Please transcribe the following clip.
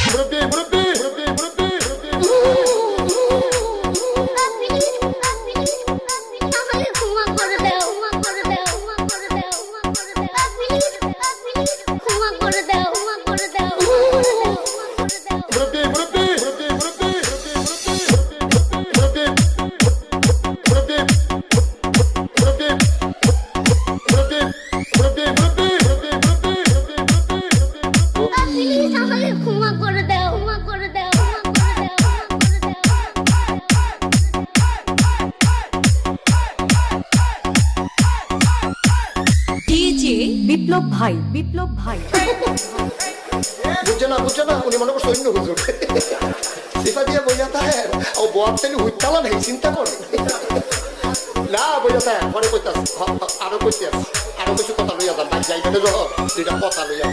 মুরব্বি মুরব্বি মুরব্বি মুরব্বি বিপ্লব ভাই বিপ্লব ভাই বুঝছে না উনি মনে করছে অন্য হুজুর সিফা দিয়ে বইয়া থাকে ও বয়ার থেকে হুইতালা নেই চিন্তা করে না বইয়া থাকে ঘরে কইতাস আরো কইতে আরো কিছু কথা লইয়া যান ভাই যাইবে যখন দুইটা কথা লইয়া